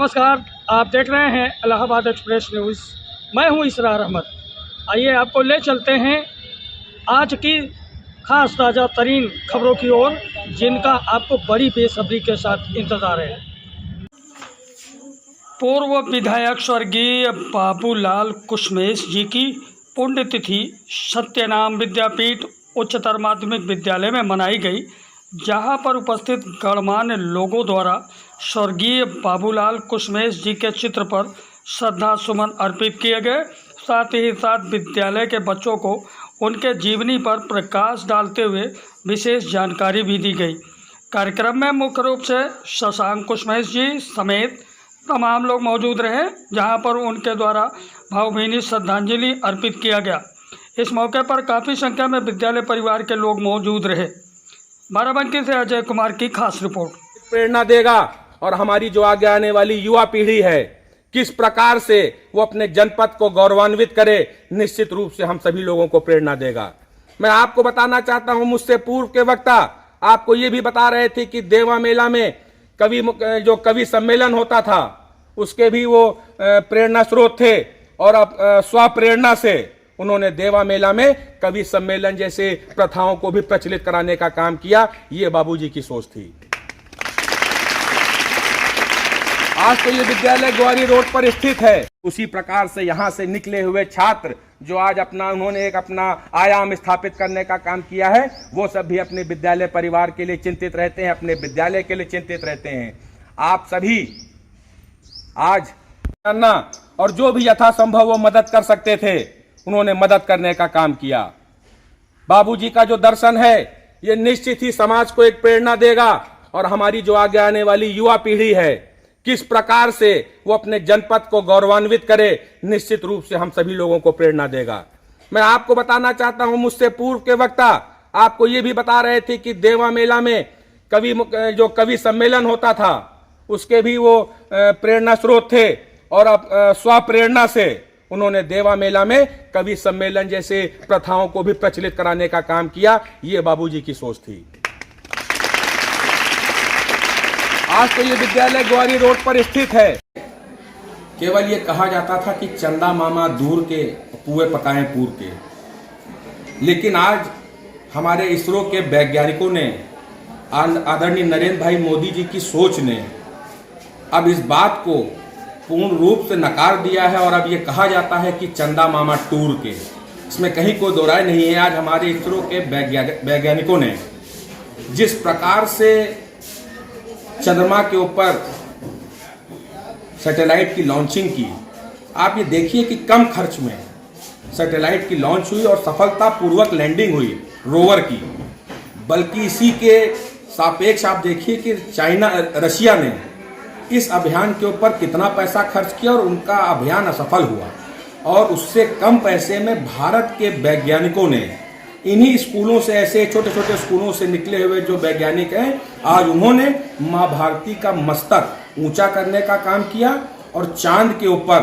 नमस्कार, आप देख रहे हैं इलाहाबाद एक्सप्रेस न्यूज़। मैं हूं इसरार अहमद। आइए आपको ले चलते हैं आज की खास ताज़ा तरीन खबरों की ओर, जिनका आपको बड़ी बेसब्री के साथ इंतज़ार है। पूर्व विधायक स्वर्गीय बाबूलाल कुशमेश जी की पुण्यतिथि सत्यनाम विद्यापीठ उच्चतर माध्यमिक विद्यालय में मनाई गई, जहां पर उपस्थित गणमान्य लोगों द्वारा स्वर्गीय बाबूलाल कुशमेश जी के चित्र पर श्रद्धा सुमन अर्पित किए गए। साथ ही साथ विद्यालय के बच्चों को उनके जीवनी पर प्रकाश डालते हुए विशेष जानकारी भी दी गई। कार्यक्रम में मुख्य रूप से शशांक कुशमेश जी समेत तमाम लोग मौजूद रहे, जहां पर उनके द्वारा भावभीनी श्रद्धांजलि अर्पित किया गया। इस मौके पर काफ़ी संख्या में विद्यालय परिवार के लोग मौजूद रहे। बाराबंकी से अजय कुमार की खास रिपोर्ट। प्रेरणा देगा और हमारी जो आगे आने वाली युवा पीढ़ी है किस प्रकार से वो अपने जनपद को गौरवान्वित करे, निश्चित रूप से हम सभी लोगों को प्रेरणा देगा। मैं आपको बताना चाहता हूं, मुझसे पूर्व के वक्ता आपको ये भी बता रहे थे कि देवा मेला में कवि सम्मेलन होता था, उसके भी वो प्रेरणा स्रोत थे और अब स्वप्रेरणा से उन्होंने देवा मेला में कवि सम्मेलन जैसे प्रथाओं को भी प्रचलित कराने का काम किया। ये बाबूजी की सोच थी। आज तो ये विद्यालय ग्वारी रोड पर स्थित है। उसी प्रकार से यहाँ से निकले हुए छात्र जो आज उन्होंने एक अपना आयाम स्थापित करने का काम किया है, वो सब भी अपने विद्यालय परिवार के लिए चिंतित रहते हैं, अपने विद्यालय के लिए चिंतित रहते हैं। आप सभी आज करना और जो भी यथासंभव वो मदद कर सकते थे, उन्होंने मदद करने का काम किया। बाबूजी का जो दर्शन है ये निश्चित ही समाज को एक प्रेरणा देगा और हमारी जो आगे आने वाली युवा पीढ़ी है किस प्रकार से वो अपने जनपद को गौरवान्वित करे, निश्चित रूप से हम सभी लोगों को प्रेरणा देगा। मैं आपको बताना चाहता हूं, मुझसे पूर्व के वक्ता आपको ये भी बता रहे थे कि देवा मेला में कवि सम्मेलन होता था, उसके भी वो प्रेरणा स्रोत थे और अब स्वप्रेरणा से उन्होंने देवा मेला में कवि सम्मेलन जैसे प्रथाओं को भी प्रचलित कराने का काम किया। ये बाबूजी की सोच थी। आज तो ये विद्यालय ग्वारी रोड पर स्थित है। केवल ये कहा जाता था कि चंदा मामा दूर के पुए पकाएं पूर के, लेकिन आज हमारे इसरो के वैज्ञानिकों ने, आदरणीय नरेंद्र भाई मोदी जी की सोच ने अब इस बात को पूर्ण रूप से नकार दिया है और अब ये कहा जाता है कि चंदा मामा टूर के। इसमें कहीं कोई दो राय नहीं है। आज हमारे इसरो के वैज्ञानिकों ने जिस प्रकार से चंद्रमा के ऊपर सैटेलाइट की लॉन्चिंग की, आप ये देखिए कि कम खर्च में सैटेलाइट की लॉन्च हुई और सफलतापूर्वक लैंडिंग हुई रोवर की। बल्कि इसी के सापेक्ष आप देखिए कि रशिया ने इस अभियान के ऊपर कितना पैसा खर्च किया और उनका अभियान असफल हुआ, और उससे कम पैसे में भारत के वैज्ञानिकों ने इन्हीं स्कूलों से, ऐसे छोटे छोटे स्कूलों से निकले हुए जो वैज्ञानिक हैं, आज उन्होंने माँ भारती का मस्तक ऊंचा करने का काम किया और चांद के ऊपर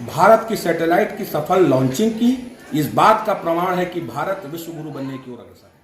भारत की सैटेलाइट की सफल लॉन्चिंग की। इस बात का प्रमाण है कि भारत विश्व गुरु बनने की ओर अग्रसर है।